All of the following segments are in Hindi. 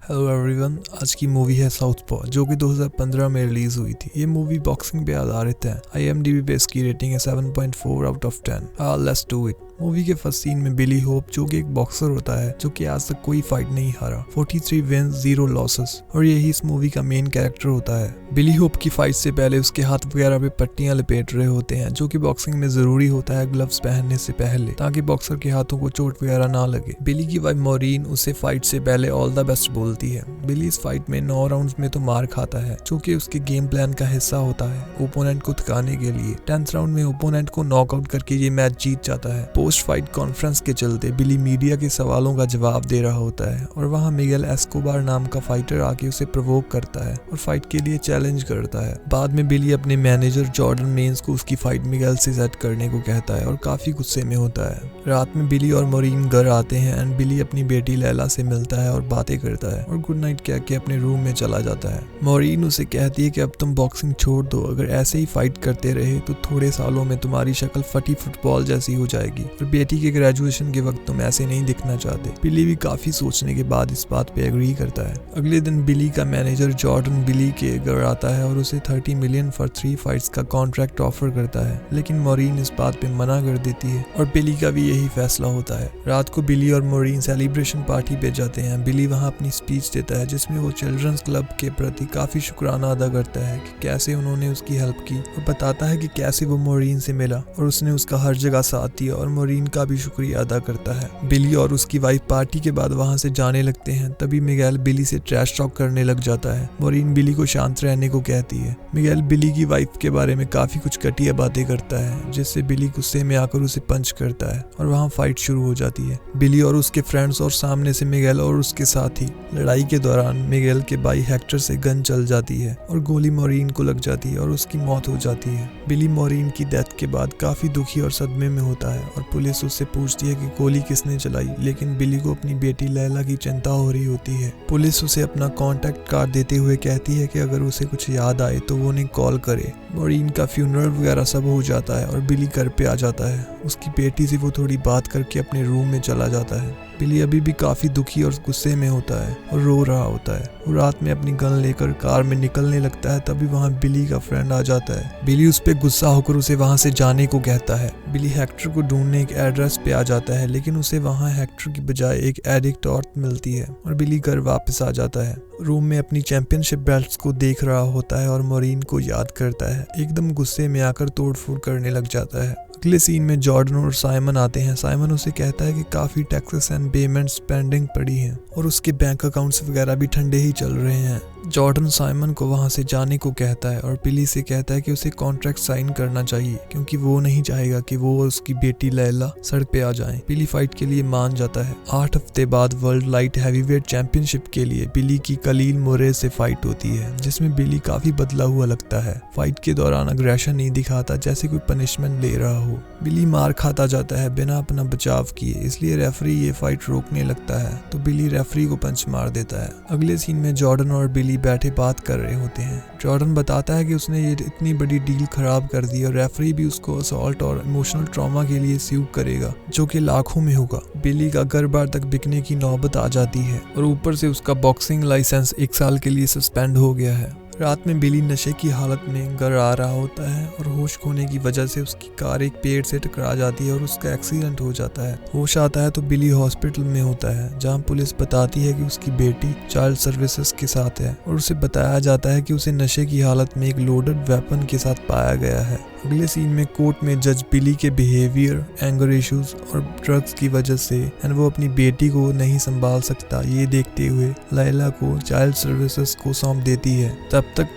हेलो एवरीवन, आज की मूवी है साउथपॉ जो कि 2015 में रिलीज हुई थी। ये मूवी बॉक्सिंग पे आधारित है। IMDb पे इसकी रेटिंग है 7.4 out of 10। Let's do it. Movie के फर्स्ट सीन में बिली होप जो कि एक बॉक्सर होता है जो कि आज तक कोई फाइट नहीं हारा, 43 विन्स 0 लॉसेस, और यही इस मूवी का मेन कैरेक्टर होता है। बिली होप की फाइट से पहले उसके हाथ वगैरह पे पट्टियां लपेट रहे होते हैं जो कि बॉक्सिंग में जरूरी होता है ग्लव्स पहनने से पहले, ताकि बॉक्सर के हाथों को चोट वगैरह ना लगे। बिली की वाइफ मॉरीन उसे फाइट से पहले ऑल द बेस्ट बोलती है। बिली इस फाइट में 9 राउंड्स में तो मार खाता है जो कि उसके गेम प्लान का हिस्सा होता है ओपोनेंट को थकाने के लिए। 10th राउंड में ओपोनेंट को नॉकआउट करके ये मैच जीत जाता है। पोस्ट फाइट कॉन्फ्रेंस के चलते बिली मीडिया के सवालों का जवाब दे रहा होता है और वहाँ मिगेल एस्कोबार नाम का फाइटर आके उसे प्रोवोक करता है और फाइट के लिए चैलेंज करता है। बाद में बिली अपने मैनेजर जॉर्डन मेन्स को उसकी फाइट मिगेल से सेट करने को कहता है और काफी गुस्से में होता है। रात में बिली और मॉरीन घर आते हैं एंड बिली अपनी बेटी लैला से मिलता है और बातें करता है और गुड नाइट कह के अपने रूम में चला जाता है। मॉरीन उसे कहती है कि अब तुम बॉक्सिंग छोड़ दो, अगर ऐसे ही फाइट करते रहे तो थोड़े सालों में तुम्हारी शक्ल फटी फुटबॉल जैसी हो जाएगी और बेटी के ग्रेजुएशन के वक्त तुम ऐसे नहीं दिखना चाहते। बिली भी काफी सोचने के बाद इस बात पे एग्री करता है। अगले दिन बिली का मैनेजर जॉर्डन बिली के घर आता है और उसे 30 मिलियन फॉर 3 फाइट्स का कॉन्ट्रैक्ट ऑफर करता है, लेकिन मॉरीन इस बात पे मना कर देती है और बिली का भी यही फैसला होता है। रात को बिली और मॉरीन सेलिब्रेशन पार्टी पे जाते हैं। बिली वहाँ अपनी स्पीच देता है जिसमें वो चिल्ड्रंस क्लब के प्रति काफी शुक्राना अदा करता है कि कैसे उन्होंने उसकी हेल्प की और बताता है कि कैसे वो मॉरीन से मिला और उसने उसका हर जगह साथ दिया और मॉरीन का भी शुक्रिया अदा करता है। बिली और उसकी वाइफ पार्टी के बाद वहाँ से जाने लगते हैं। तभी मिगेल बिली से ट्रैश टॉक करने लग जाता है। मॉरीन बिली को शांत रहने को कहती है। मिगेल बिली की वाइफ के बारे में काफी कुछ घटिया बातें करता है जिससे बिली गुस्से में आकर उसे पंच करता है और वहाँ फाइट शुरू हो जाती है। बिली और उसके फ्रेंड्स और सामने से मिगेल और उसके साथी। लड़ाई के दौरान मिगेल के भाई हेक्टर से गन चल जाती है और गोली मॉरीन को लग जाती है और उसकी मौत हो जाती है। बिली मॉरीन की डेथ के बाद काफी दुखी और सदमे में होता है और पुलिस उससे पूछती है कि गोली किसने चलाई, लेकिन बिली को अपनी बेटी लैला की चिंता हो रही होती है। पुलिस उसे अपना कॉन्टैक्ट कार्ड देते हुए कहती है कि अगर उसे कुछ याद आए तो वो उन्हें कॉल करे। मॉरीन का फ्यूनरल वगैरह सब हो जाता है और बिली घर पे आ जाता है। उसकी बेटी से वो थोड़ी बात करके अपने रूम में चला जाता है। बिली अभी भी काफी दुखी और गुस्से में होता है और रो रहा होता है। वो रात में अपनी गन लेकर कार में निकलने लगता है। तभी वहाँ बिली का फ्रेंड आ जाता है। बिली उस पे गुस्सा होकर उसे वहाँ से जाने को कहता है। बिली हेक्टर को ढूंढने एक एड्रेस पे आ जाता है, लेकिन उसे वहाँ हेक्टर की बजाय एक एडिक्ट औरत मिलती है और बिली घर वापस आ जाता है। रूम में अपनी चैंपियनशिप बेल्ट्स को देख रहा होता है और मॉरीन को याद करता है। एकदम गुस्से में आकर तोड़फोड़ करने लग जाता है। अगले सीन में जॉर्डन और साइमन आते हैं। साइमन उसे कहता है कि काफी टैक्सेस एंड पेमेंट्स पेंडिंग पड़ी हैं और उसके बैंक अकाउंट्स वगैरह भी ठंडे ही चल रहे हैं। जॉर्डन साइमन को वहां से जाने को कहता है और बिली से कहता है कि उसे कॉन्ट्रैक्ट साइन करना चाहिए क्योंकि वो नहीं चाहेगा कि वो और उसकी बेटी लैला सड़क पे आ जाएं। बिली फाइट के लिए मान जाता है। 8 हफ्ते बाद वर्ल्ड लाइट हैवीवेट चैंपियनशिप के लिए बिली की कलील मोरेज से फाइट होती है जिसमें बिली काफी बदला हुआ लगता है। फाइट के दौरान अग्रेशन नहीं दिखाता जैसे कोई पनिशमेंट ले रहा हो। बिली मार खाता जाता है बिना अपना बचाव किए, इसलिए रेफरी ये फाइट रोकने लगता है तो बिली रेफरी को पंच मार देता है। अगले सीन में जॉर्डन और बिली बैठे बात कर रहे होते हैं। जॉर्डन बताता है कि उसने ये इतनी बड़ी डील खराब कर दी और रेफरी भी उसको असॉल्ट और इमोशनल ट्रॉमा के लिए स्यू करेगा जो कि लाखों में होगा। बिली का घर बार तक बिकने की नौबत आ जाती है और ऊपर से उसका बॉक्सिंग लाइसेंस 1 साल के लिए सस्पेंड हो गया है। रात में बिली नशे की हालत में घर आ रहा होता है और होश खोने की वजह से उसकी कार एक पेड़ से टकरा जाती है और उसका एक्सीडेंट हो जाता है। होश आता है तो बिली हॉस्पिटल में होता है जहां पुलिस बताती है कि उसकी बेटी चाइल्ड सर्विसेज के साथ है और उसे बताया जाता है कि उसे नशे की हालत में एक लोडेड वेपन के साथ पाया गया है। अगले सीन में कोर्ट में जज बिली के बिहेवियर, एंगर इश्यूज और ड्रग्स की वजह से वो अपनी बेटी को नहीं संभाल सकता ये देखते हुए लैला को चाइल्ड सर्विसेज को सौंप देती है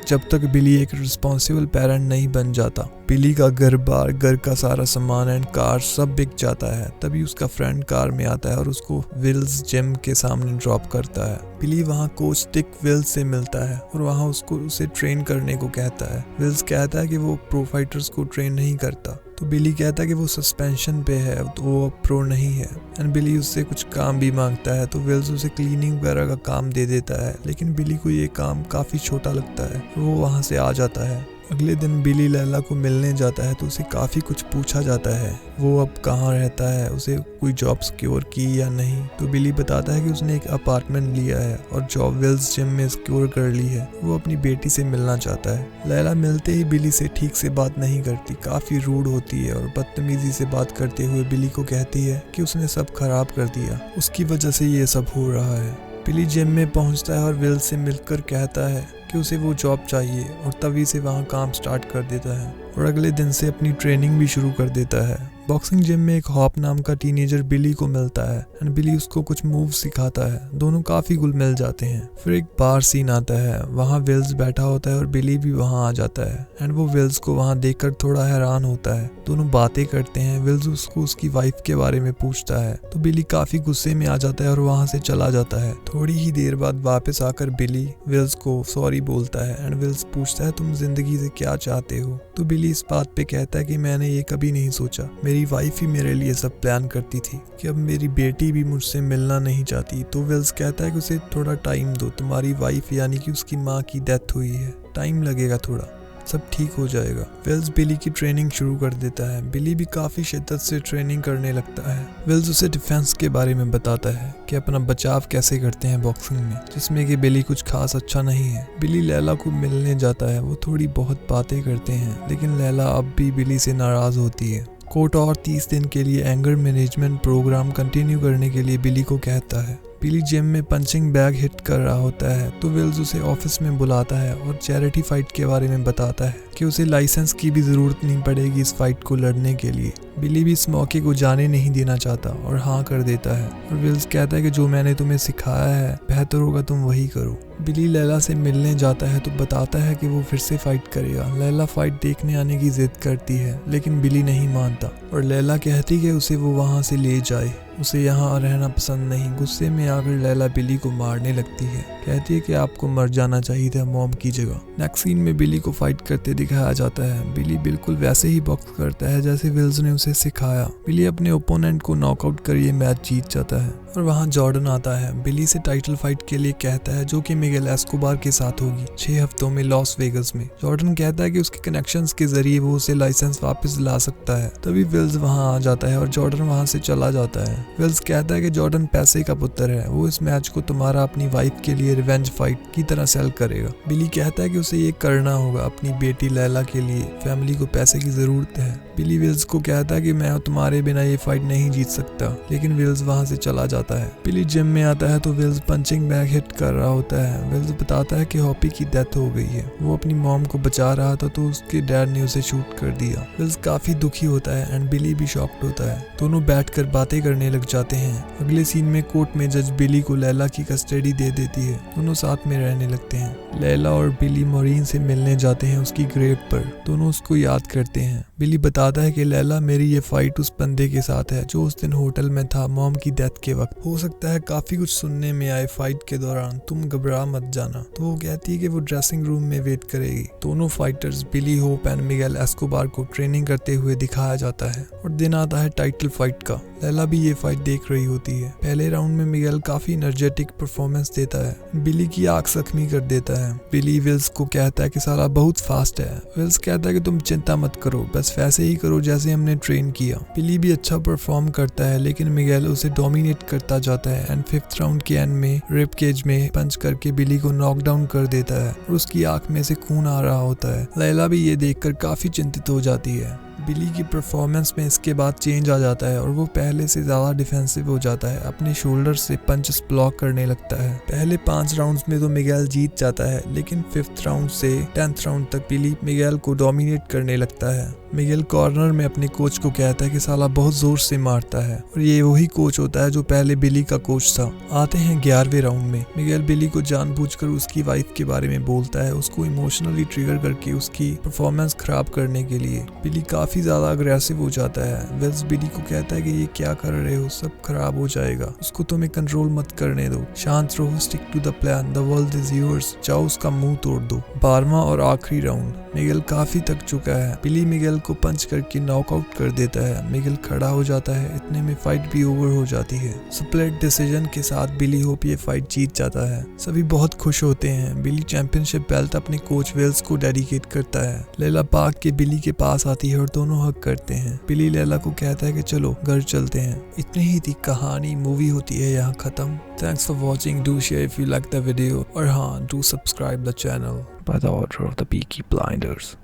जब तक बिली एक रिस्पॉन्सिबल पेरेंट नहीं बन जाता। बिली का घर बार, घर का सारा सामान एंड कार सब बिक जाता है। तभी उसका फ्रेंड कार में आता है और उसको विल्स जिम के सामने ड्रॉप करता है। बिली वहाँ कोच टिक विल्स से मिलता है और वहाँ उसे ट्रेन करने को कहता है। विल्स कहता है कि वो प्रो फाइटर्स को ट्रेन नहीं करता तो बिली कहता है कि वो सस्पेंशन पे है तो वो प्रो नहीं है एंड बिली उससे कुछ काम भी मांगता है तो विल्स उसे क्लीनिंग वगैरह का काम दे देता है, लेकिन बिली को ये काम काफी छोटा लगता है और वो वहाँ से आ जाता है। अगले दिन बिली लैला को मिलने जाता है तो उसे काफ़ी कुछ पूछा जाता है, वो अब कहाँ रहता है, उसे कोई जॉब सिक्योर की या नहीं। तो बिली बताता है कि उसने एक अपार्टमेंट लिया है और जॉब वेल्स जिम में सिक्योर कर ली है। वो अपनी बेटी से मिलना चाहता है। लैला मिलते ही बिली से ठीक से बात नहीं करती, काफ़ी रूड होती है और बदतमीजी से बात करते हुए बिली को कहती है कि उसने सब खराब कर दिया, उसकी वजह से ये सब हो रहा है। बिली जिम में पहुंचता है और विल से मिलकर कहता है कि उसे वो जॉब चाहिए और तभी से वहाँ काम स्टार्ट कर देता है और अगले दिन से अपनी ट्रेनिंग भी शुरू कर देता है। बॉक्सिंग जिम में एक हॉप नाम का टीनेजर बिली को मिलता है एंड बिली उसको कुछ मूव सिखाता है। दोनों काफी घुल मिल जाते हैं। फिर एक बार सीन आता है, वहाँ विल्स बैठा होता है और बिली भी वहाँ आ जाता है एंड वो विल्स को वहाँ देखकर थोड़ा हैरान होता है। दोनों बातें करते हैं। विल्स उसको उसकी वाइफ के बारे में पूछता है तो बिली काफी गुस्से में आ जाता है और वहाँ से चला जाता है। थोड़ी ही देर बाद वापस आकर बिली विल्स को सॉरी बोलता है एंड विल्स पूछता है तुम जिंदगी से क्या चाहते हो। तो बिली इस बात पे कहता है कि मैंने ये कभी नहीं सोचा, मेरी वाइफ ही मेरे लिए सब प्लान करती थी कि अब मेरी बेटी भी मुझसे मिलना नहीं चाहती। तो विल्स कहता है कि उसे थोड़ा टाइम दो, तुम्हारी वाइफ यानी कि उसकी माँ की डेथ हुई है, टाइम लगेगा थोड़ा, सब ठीक हो जाएगा। विल्स बिली की ट्रेनिंग शुरू कर देता है। बिली भी काफी शिद्दत से ट्रेनिंग करने लगता है। विल्स उसे डिफेंस के बारे में बताता है कि अपना बचाव कैसे करते हैं बॉक्सिंग में, जिसमें कि बिली कुछ खास अच्छा नहीं है। बिली लैला को मिलने जाता है, वो थोड़ी बहुत बातें करते हैं लेकिन लैला अब भी बिली से नाराज होती है। कोर्ट और 30 दिन के लिए एंगर मैनेजमेंट प्रोग्राम कंटिन्यू करने के लिए बिली को कहता है। बिली जिम में पंचिंग बैग हिट कर रहा होता है तो विल्स उसे ऑफिस में बुलाता है और चैरिटी फाइट के बारे में बताता है कि उसे लाइसेंस की भी ज़रूरत नहीं पड़ेगी इस फाइट को लड़ने के लिए। बिली भी इस मौके को जाने नहीं देना चाहता और हाँ कर देता है और विल्स कहता है कि जो मैंने तुम्हें सिखाया है बेहतर होगा तुम वही करो। बिली लैला से मिलने जाता है तो बताता है कि वो फिर से फाइट करेगा। लैला फाइट देखने आने की जिद करती है लेकिन बिली नहीं मानता और लैला कहती कि उसे वो वहाँ से ले जाए, उसे यहाँ रहना पसंद नहीं। गुस्से में आकर लैला बिली को मारने लगती है, कहती है कि आपको मर जाना चाहिए था मॉम की जगह। नेक्स्ट सीन में बिली को फाइट करते दिखाया जाता है। बिली बिल्कुल वैसे ही बॉक्स करता है जैसे विल्स ने उसे सिखाया। बिली अपने ओपोनेंट को नॉकआउट कर ये मैच जीत जाता है और वहाँ जॉर्डन आता है। बिली से टाइटल फाइट के लिए कहता है जो कि मिगेल एस्कोबार के साथ होगी 6 हफ्तों में लॉस वेगस में। जॉर्डन कहता है कि उसके कनेक्शंस के जरिए वो उसे लाइसेंस वापस ला सकता है। तभी विल्स वहाँ आ जाता है और जॉर्डन वहाँ से चला जाता है। विल्स कहता है कि जॉर्डन पैसे का पुत्र है, वो इस मैच को तुम्हारा अपनी वाइफ के लिए रिवेंज फाइट की तरह सेल करेगा। बिली कहता है कि उसे ये करना होगा अपनी बेटी लैला के लिए, फैमिली को पैसे की जरूरत है। बिली विल्स को कहता है कि मैं तुम्हारे बिना ये फाइट नहीं जीत सकता, लेकिन विल्स वहाँ से चला जाता है। बिली जिम में आता है तो विल्स पंचिंग बैग हिट कर रहा होता है। विल्स बताता है कि हॉपी की डेथ हो गई है, वो अपनी मॉम को बचा रहा था तो उसके डैड ने उसे शूट कर दिया। विल्स काफी दुखी होता है एंड बिली भी शॉक्ड होता है। दोनों बैठकर बातें करने लग जाते हैं। अगले सीन में कोर्ट में जज बिली को लैला की कस्टडी दे देती है। दोनों साथ में रहने लगते हैं। लैला और बिली मॉरीन से मिलने जाते हैं उसकी ग्रेव पर। दोनों उसको याद करते हैं। बिली बताता है कि लैला मेरी ये फाइट उस बंदे के साथ है जो उस दिन होटल में था मॉम की डेथ के वक्त। हो सकता है काफी कुछ सुनने में आए फाइट के दौरान, तुम घबरा मत जाना। तो वो कहती है कि वो ड्रेसिंग रूम में वेट करेगी। दोनों fighters Billy Hope and Miguel Escobar को ट्रेनिंग करते हुए दिखाया जाता है और दिन आता है टाइटल फाइट का। लैला भी ये फाइट देख रही होती है। पहले राउंड में मिगेल काफी एनर्जेटिक परफॉर्मेंस देता है, बिली की आंख जख्मी कर देता है। बिली विल्स को कहता है कि साला बहुत फास्ट है। विल्स कहता है कि तुम चिंता मत करो, बस वैसे ही करो जैसे हमने ट्रेन किया। बिली भी अच्छा परफॉर्म करता है लेकिन मिगेल उसे डोमिनेट करता जाता है एंड 5th राउंड के एंड में रिब केज में पंच करके बिली को नॉकडाउन कर देता है और उसकी आंख में से खून आ रहा होता है। लैला भी ये देखकर काफी चिंतित हो जाती है। बिली की परफॉर्मेंस में इसके बाद चेंज आ जाता है और वो पहले से ज्यादा डिफेंसिव हो जाता है, अपने शोल्डर से पंचेस ब्लॉक करने लगता है। पहले 5 राउंड्स में तो मिगेल जीत जाता है लेकिन 5th राउंड से 10th राउंड तक बिली मिगेल को डोमिनेट करने लगता है। मिगेल कॉर्नर में अपने कोच को कहता है कि साला बहुत जोर से मारता है और ये वही कोच होता है जो पहले बिली का कोच था। आते हैं 11वें राउंड में। मिगेल बिली को जानबूझकर उसकी वाइफ के बारे में बोलता है, उसको इमोशनली ट्रिगर करके उसकी परफॉर्मेंस खराब करने के लिए। बिली काफी ज्यादा अग्रेसिव हो जाता है। विल्स बिली को कहता है कि ये क्या कर रहे हो, सब खराब हो जाएगा, उसको तुम्हें कंट्रोल मत करने दो, शांत रहो, stick to the plan, the world is yours, जाओ उसका मुंह तोड़ दो। 12वां और आखिरी राउंड। मिगेल काफी थक चुका है। बिली मिगेल मिगेल को पंच करके नॉकआउट कर देता है। मिगेल खड़ा हो जाता है, इतने में फाइट भी ओवर हो जाती है। स्प्लिट डिसीजन के साथ बिली होप ये फाइट जीत जाता है। सभी बहुत खुश होते हैं। बिली चैंपियनशिप बेल्ट अपने कोच वेल्स को डेडिकेट करता है। लैला भाग के बिली के पास आती है और दोनों हक करते हैं। बिली लैला को कहता है कि चलो घर चलते हैं। इतनी ही थी कहानी, मूवी होती है यहाँ खत्म। Thanks for watching. Do share if you like the video. और हाँ, do subscribe the channel by the order of the Peaky Blinders.